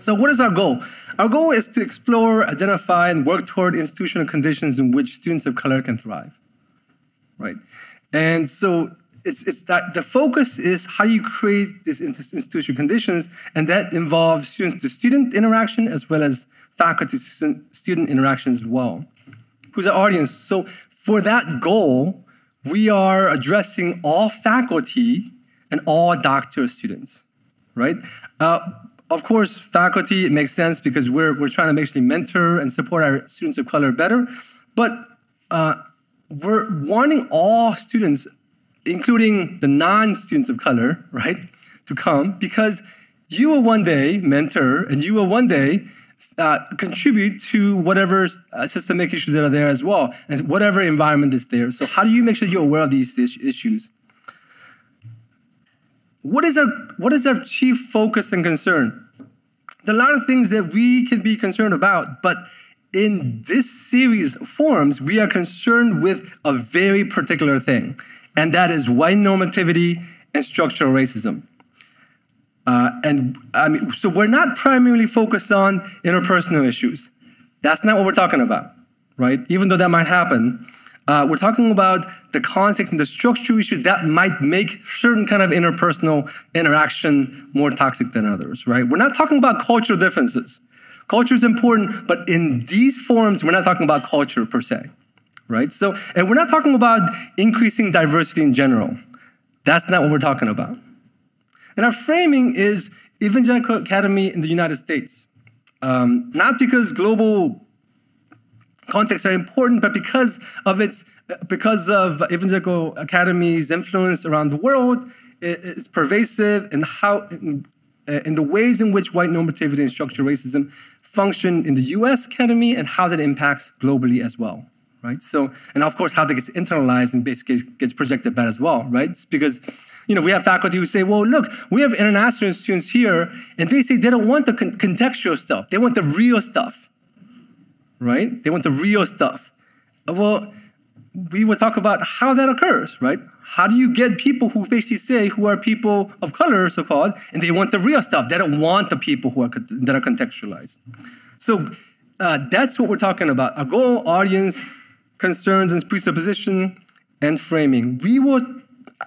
So what is our goal? Our goal is to explore, identify, and work toward institutional conditions in which students of color can thrive, right? And so it's that the focus is how you create these institutional conditions, and that involves student-to-student interaction as well as faculty-student interactions as well. Who's our audience? So for that goal, we are addressing all faculty and all doctoral students, right? Of course, faculty, it makes sense because we're trying to actually mentor and support our students of color better, but we're wanting all students, including the non-students of color, right, to come because you will one day mentor and you will one day contribute to whatever systemic issues that are there as well and whatever environment is there. So how do you make sure you're aware of these issues? What is our chief focus and concern? There are a lot of things that we can be concerned about, but in this series of forums, we are concerned with a very particular thing, and that is white normativity and structural racism. So we're not primarily focused on interpersonal issues. That's not what we're talking about, right? Even though that might happen, we're talking about the context and the structural issues that might make certain kind of interpersonal interaction more toxic than others, right? We're not talking about cultural differences. Culture is important, but in these forums, we're not talking about culture per se, right? So, and we're not talking about increasing diversity in general. That's not what we're talking about. And our framing is Evangelical Academy in the United States. Not because global contexts are important, but because of Evangelical Academy's influence around the world. It's pervasive in in the ways in which white normativity and structural racism function in the U.S. Academy and how that impacts globally as well, right? So, and of course, how that gets internalized and basically gets projected back as well, right? It's because, you know, we have faculty who say, well, look, we have international students here, and they say they don't want the contextual stuff. They want the real stuff, right? They want the real stuff. Well, we will talk about how that occurs, right? How do you get people who basically say who are people of color, so-called, and they want the real stuff. They don't want the people that are contextualized. So that's what we're talking about. Our goal, audience, concerns, and presupposition, and framing.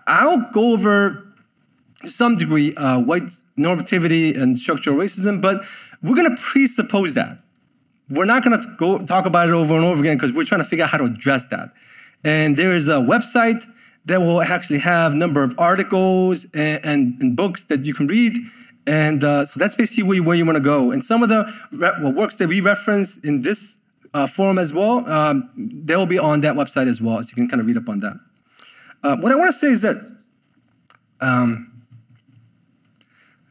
I'll go over to some degree white normativity and structural racism, but we're going to presuppose that. We're not going to go talk about it over and over again because we're trying to figure out how to address that. And there is a website that will actually have a number of articles and books that you can read. And so that's basically where you want to go. And some of the works that we reference in this forum as well, they will be on that website as well, so you can kind of read up on that. What I want to say is that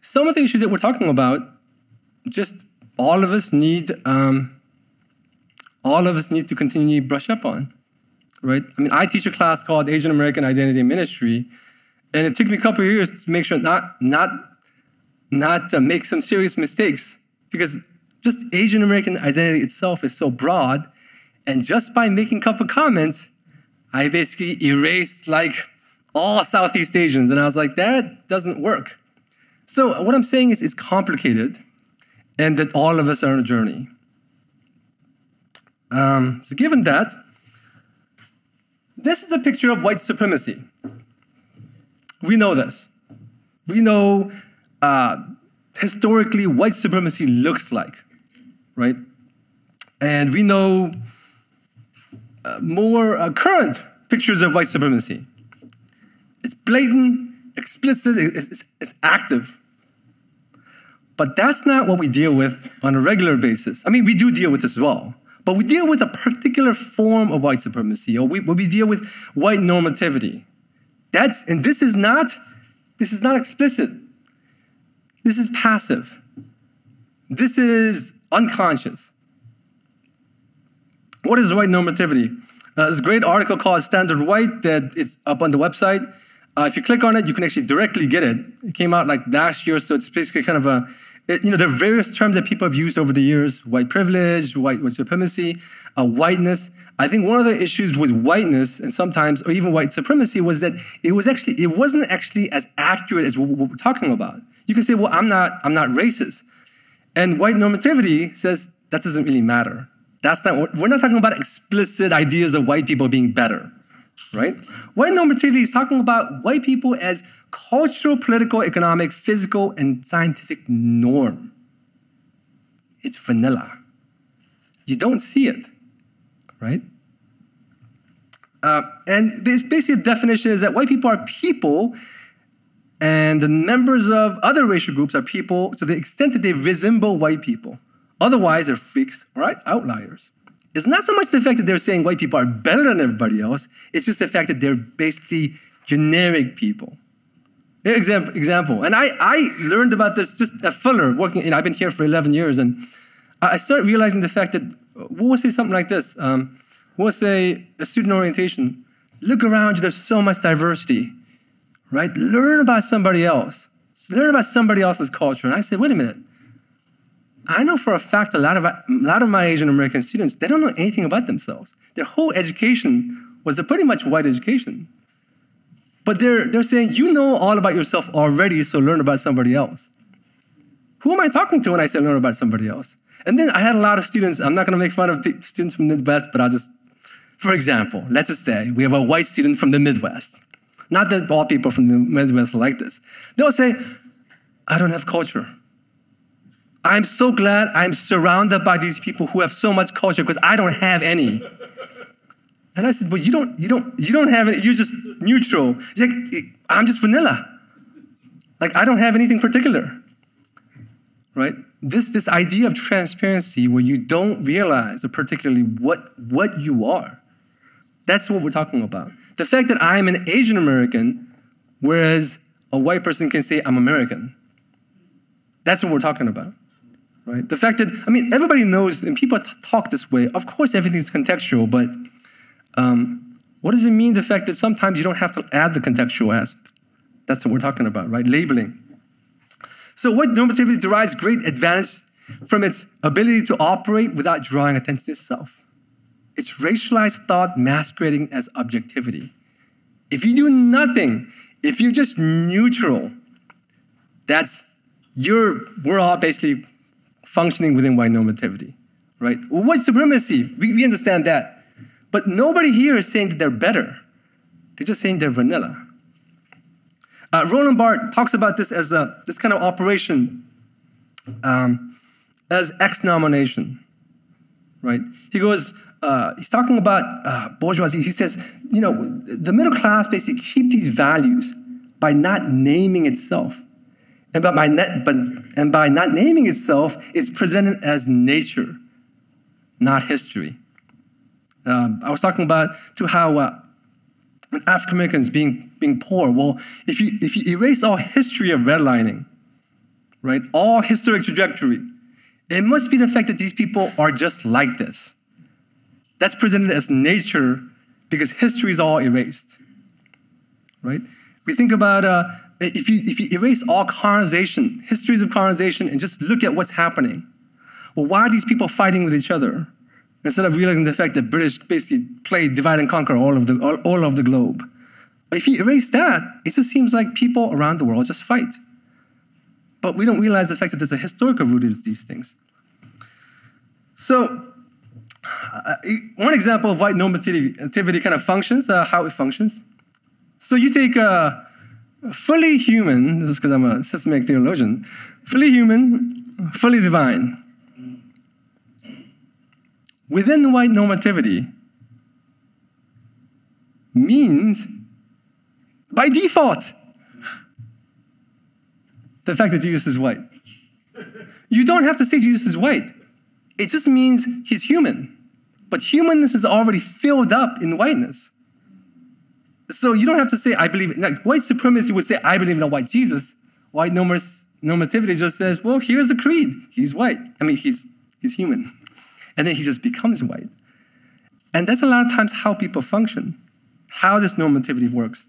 some of the issues that we're talking about, just all of us need to continue to brush up on. Right? I mean, I teach a class called Asian American Identity and Ministry, and it took me a couple of years to make sure not to make some serious mistakes, because just Asian American identity itself is so broad, and just by making a couple of comments, I basically erased like all Southeast Asians, and I was like, that doesn't work. So what I'm saying is it's complicated, and that all of us are on a journey. So given that, this is a picture of white supremacy. We know this. We know historically white supremacy looks like, right? And we know more current pictures of white supremacy. It's blatant, explicit, it's active. But that's not what we deal with on a regular basis. I mean, we do deal with this as well. But we deal with a particular form of white supremacy, or we deal with white normativity. And this is not explicit. This is passive. This is unconscious. What is white normativity? There's a great article called Standard White that is up on the website. If you click on it, you can actually directly get it. It came out like last year, so it's basically kind of there are various terms that people have used over the years: white privilege, white supremacy, whiteness. I think one of the issues with whiteness and sometimes, or even white supremacy, was that it wasn't actually as accurate as what we're talking about. You can say, well, I'm not racist. And white normativity says that doesn't really matter. We're not talking about explicit ideas of white people being better, right? White normativity is talking about white people as cultural, political, economic, physical, and scientific norm. It's vanilla. You don't see it, right? And basically the definition is that white people are people, and the members of other racial groups are people to the extent that they resemble white people. Otherwise, they're freaks or outliers. It's not so much the fact that they're saying white people are better than everybody else. It's just the fact that they're basically generic people. Example. And I learned about this just at Fuller, working. I've been here for 11 years, and I started realizing the fact that we'll say something like this. We'll say a student orientation. Look around you. There's so much diversity, right? Learn about somebody else. Learn about somebody else's culture. And I said, wait a minute. I know for a fact a lot of my Asian American students, they don't know anything about themselves. Their whole education was a pretty much white education. But they're saying, you know all about yourself already, so learn about somebody else. Who am I talking to when I say learn about somebody else? And then I had a lot of students, I'm not going to make fun of students from the Midwest, but I'll just, for example, let's just say we have a white student from the Midwest. Not that all people from the Midwest are like this. They'll say, I don't have culture. I'm so glad I'm surrounded by these people who have so much culture because I don't have any. And I said, well, you don't have any, you're just neutral. He's like, I'm just vanilla. Like, I don't have anything particular, right? This idea of transparency where you don't realize particularly what you are, that's what we're talking about. The fact that I'm an Asian American, whereas a white person can say I'm American. That's what we're talking about. Right? The fact that, I mean, everybody knows, and people talk this way, of course everything's contextual, but what does it mean, the fact that sometimes you don't have to add the contextual aspect? That's what we're talking about, right? Labeling. So white normativity derives great advantage from its ability to operate without drawing attention to itself. It's racialized thought masquerading as objectivity. If you do nothing, if you're just neutral, we're all basically functioning within white normativity, right? White supremacy, we understand that. But nobody here is saying that they're better. They're just saying they're vanilla. Roland Barthes talks about this as this kind of operation as X-nomination, right? He goes, he's talking about bourgeoisie. He says, you know, the middle class basically keep these values by not naming itself. And by not naming itself, it's presented as nature, not history. I was talking about how African Americans being poor. Well, if you erase all history of redlining, right, all historic trajectory, it must be the fact that these people are just like this. That's presented as nature because history is all erased, right? We think about if you erase all colonization, histories of colonization, and just look at what's happening. Well, why are these people fighting with each other? Instead of realizing the fact that British basically played divide and conquer all of the globe. If you erase that, it just seems like people around the world just fight. But we don't realize the fact that there's a historical root to these things. So, one example of white normativity kind of functions, how it functions. So you take fully human, this is because I'm a systematic theologian, fully human, fully divine. Within white normativity means, by default, the fact that Jesus is white. You don't have to say Jesus is white. It just means he's human. But humanness is already filled up in whiteness. So you don't have to say, I believe, like white supremacy would say, I believe in a white Jesus. White normativity just says, well, here's the creed. He's white. I mean, he's human. And then he just becomes white. And that's a lot of times how people function, how this normativity works.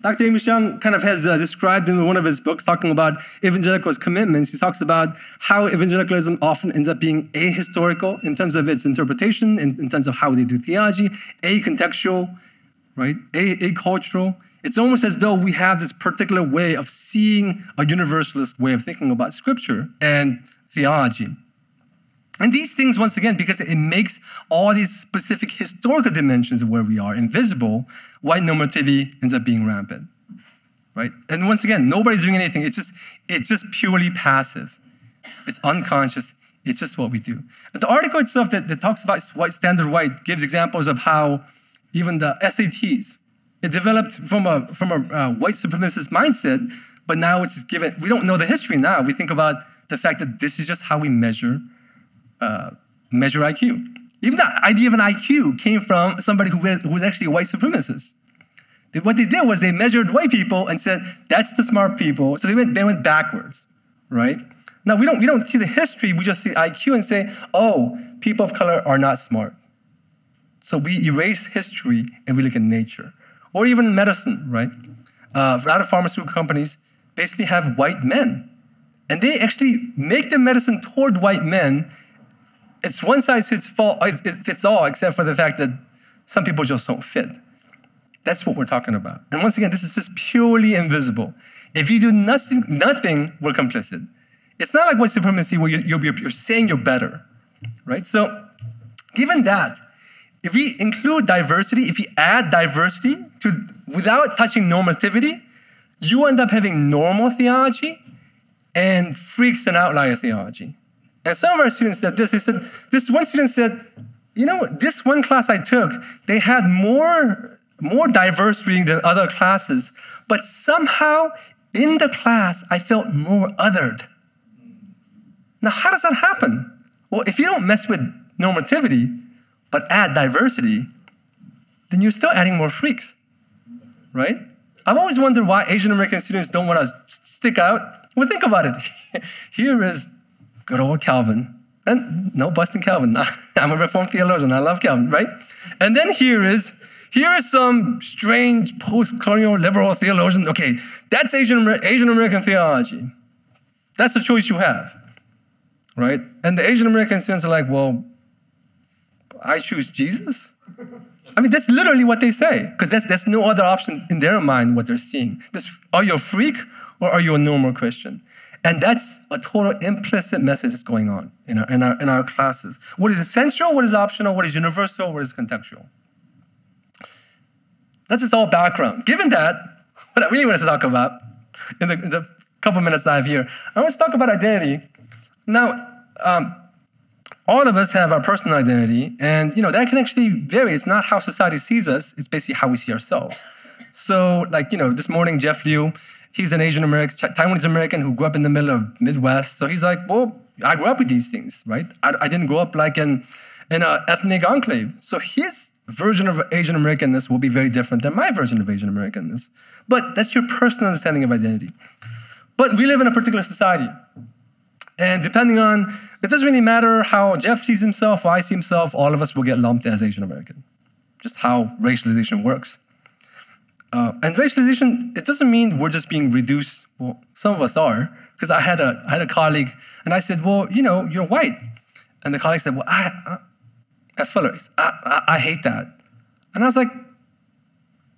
Dr. Amos Young kind of has described in one of his books, talking about evangelical's commitments. He talks about how evangelicalism often ends up being ahistorical in terms of its interpretation, in terms of how they do theology, acontextual, right? Acultural. It's almost as though we have this particular way of seeing a universalist way of thinking about scripture and theology. And these things, once again, because it makes all these specific historical dimensions of where we are invisible, white normativity ends up being rampant, right? And once again, nobody's doing anything. It's just purely passive. It's unconscious. It's just what we do. But the article itself that talks about white standard white gives examples of how even the SATs, it developed from a white supremacist mindset, but now it's given, we don't know the history now. We think about the fact that this is just how we measure IQ. Even the idea of an IQ came from somebody who was actually a white supremacist. What they did was they measured white people and said, that's the smart people. So they went backwards, right? Now, we don't see the history. We just see IQ and say, oh, people of color are not smart. So we erase history and we look at nature. Or even medicine, right? A lot of pharmaceutical companies basically have white men. And they actually make the medicine toward white men. It's one size fits all, except for the fact that some people just don't fit. That's what we're talking about. And once again, this is just purely invisible. If you do nothing, we're complicit. It's not like white supremacy where you're saying you're better, right? So given that, if we include diversity, if we add diversity without touching normativity, you end up having normal theology and freaks and outlier theology. And some of our students said this. They said, this one student said, you know, this one class I took, they had more diverse reading than other classes, but somehow in the class, I felt more othered. Now, how does that happen? Well, if you don't mess with normativity, but add diversity, then you're still adding more freaks, right? I've always wondered why Asian American students don't want to stick out. Well, think about it. Here is good old Calvin. And no busting Calvin. I'm a Reformed theologian. I love Calvin, right? And then here is some strange post-colonial liberal theologian. Okay, that's Asian American theology. That's the choice you have, right? And the Asian American students are like, well, I choose Jesus? I mean, that's literally what they say, because there's no other option in their mind what they're seeing. Are you a freak or are you a normal Christian? And that's a total implicit message that's going on in our classes. What is essential? What is optional? What is universal? What is contextual? That's just all background. Given that, what I really want to talk about in the couple minutes I have here, I want to talk about identity. Now, all of us have our personal identity, and that can actually vary. It's not how society sees us, it's basically how we see ourselves. So, this morning, Jeff Liu, he's an Asian American, Taiwanese American who grew up in the middle of Midwest. So he's like, well, I grew up with these things, right? I didn't grow up like in an ethnic enclave. So his version of Asian Americanness will be very different than my version of Asian Americanness. But that's your personal understanding of identity. But we live in a particular society. And depending on, it doesn't really matter how Jeff sees himself or I see himself, all of us will get lumped as Asian American. Just how racialization works. And racialization, it doesn't mean we're just being reduced. Well, some of us are, because I had a colleague, and I said, well, you're white. And the colleague said, well, at Fuller, I hate that. And I was like,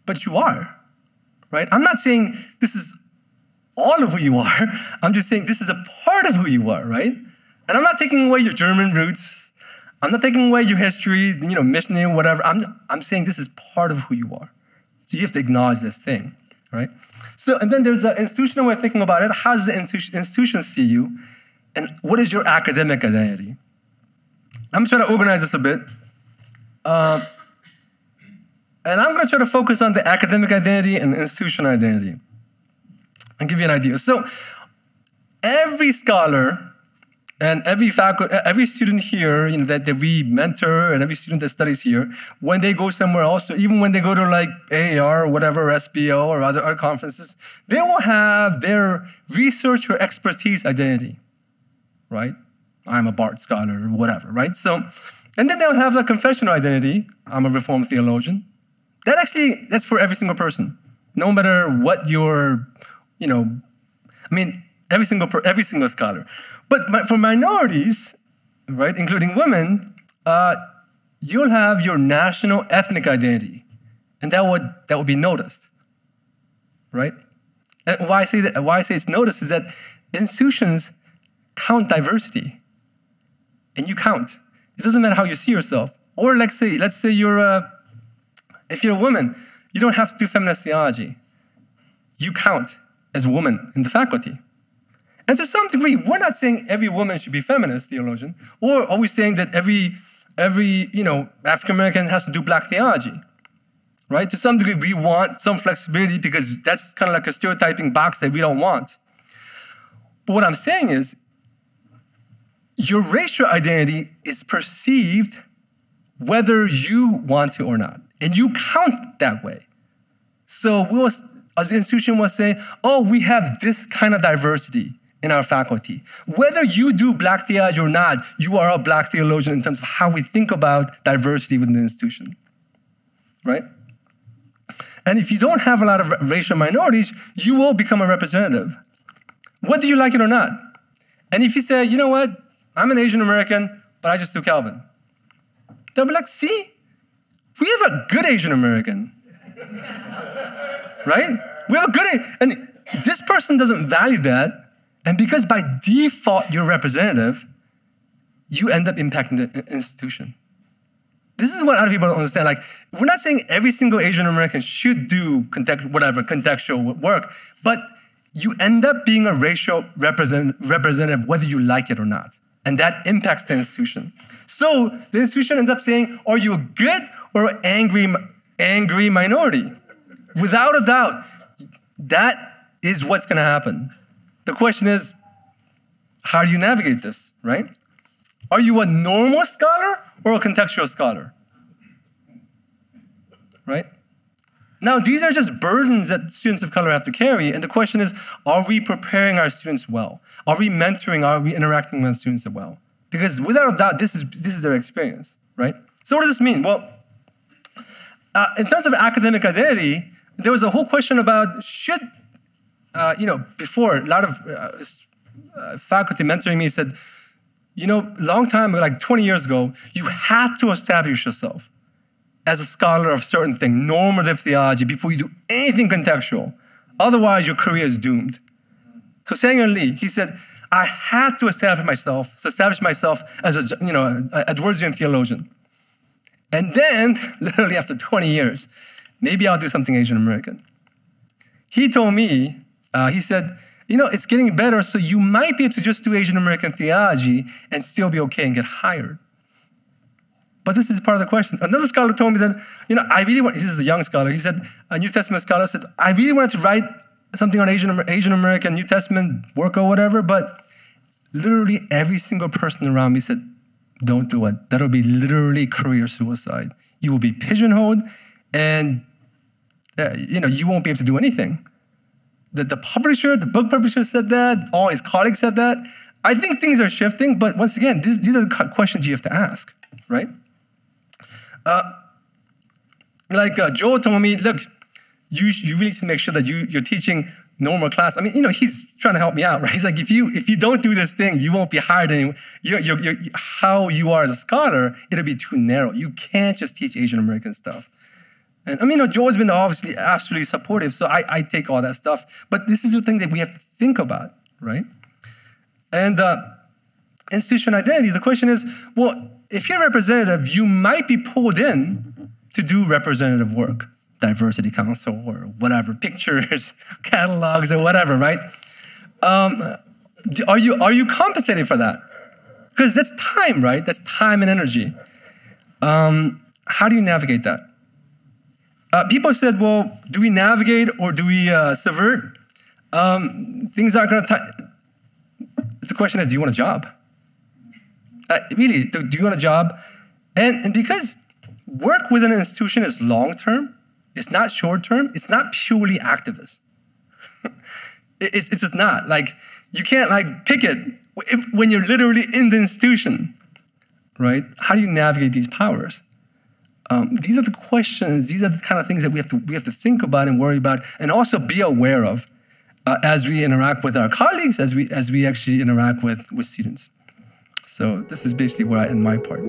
but you are, right? I'm not saying this is all of who you are. I'm just saying this is a part of who you are, right? And I'm not taking away your German roots. I'm not taking away your history, missionary, whatever. I'm saying this is part of who you are. So you have to acknowledge this thing, right? So, and then there's an institutional way of thinking about it. How does the institution see you? And what is your academic identity? I'm trying to organize this a bit. And I'm going to try to focus on the academic identity and the institutional identity and give you an idea. So every scholar and every student here that we mentor and every student that studies here, when they go somewhere else, so even when they go to like AAR or whatever, or SBO or other conferences, they will have their research or expertise identity, right? I'm a Bart scholar or whatever, right? So, and then they'll have the confessional identity. I'm a Reformed theologian. That's for every single person. No matter what your, every single scholar. But for minorities, right, including women, you'll have your national ethnic identity. And that would be noticed, right? And why I say that, why I say it's noticed is that institutions count diversity, and you count. It doesn't matter how you see yourself. Or let's say if you're a woman, you don't have to do feminist theology. You count as a woman in the faculty. And to some degree, we're not saying every woman should be feminist theologian, or are we saying that every African American has to do black theology, right? To some degree, we want some flexibility because that's kind of like a stereotyping box that we don't want. But what I'm saying is, your racial identity is perceived whether you want to or not, and you count that way. So as an institution will say, oh, we have this kind of diversity in our faculty. Whether you do black theology or not, you are a black theologian in terms of how we think about diversity within the institution, right? And if you don't have a lot of racial minorities, you will become a representative, whether you like it or not. And if you say, you know what, I'm an Asian American, but I just do Calvin, they'll be like, see, we have a good Asian American, right? We have a good, and this person doesn't value that. And because by default you're representative, you end up impacting the institution. This is what other people don't understand. Like, we're not saying every single Asian American should do contextual work, but you end up being a racial representative whether you like it or not. And that impacts the institution. So the institution ends up saying, are you a good or angry minority? Without a doubt, that is what's going to happen. The question is, how do you navigate this, right? Are you a normal scholar or a contextual scholar? Right? Now, these are just burdens that students of color have to carry, and the question is, are we preparing our students well? Are we mentoring, are we interacting with students well? Because without a doubt, this is their experience, right? So what does this mean? Well, in terms of academic identity, there was a whole question about should, before a lot of faculty mentoring me said, long time, like 20 years ago, you had to establish yourself as a scholar of certain thing, normative theology, before you do anything contextual. Otherwise, your career is doomed. So Samuel Lee, he said, I had to establish myself as a Edwardsian theologian. And then, literally after 20 years, maybe I'll do something Asian American. He told me, he said, it's getting better, so you might be able to just do Asian American theology and still be okay and get hired. But this is part of the question. Another scholar told me that, I really want, this is a young scholar, he said, a New Testament scholar said, I really wanted to write something on Asian American New Testament work or whatever, but literally every single person around me said, don't do it. That'll be literally career suicide. You will be pigeonholed and, you won't be able to do anything. The book publisher said that, all his colleagues said that. I think things are shifting, but once again, these are the questions you have to ask, right? Joel told me, look, you really need to make sure that you're teaching normal class. I mean, he's trying to help me out, right? He's like, if you don't do this thing, you won't be hired anymore. How you are as a scholar, it'll be too narrow. You can't just teach Asian American stuff. And Joel's been obviously absolutely supportive, so I take all that stuff. But this is the thing that we have to think about, right? And institution identity, the question is, well, if you're a representative, you might be pulled in to do representative work, diversity council or whatever, pictures, catalogs or whatever, right? Are you compensated for that? Because that's time, right? That's time and energy. How do you navigate that? People have said, well, do we navigate or do we subvert? Things aren't going to... The question is, do you want a job? Really, do you want a job? And because work within an institution is long-term, it's not short-term, it's not purely activist. it's just not. Like, you can't pick it when you're literally in the institution, right? How do you navigate these powers? These are the questions, these are the kind of things that we have to think about and worry about and also be aware of as we interact with our colleagues, as we actually interact with students. So this is basically where I end my part.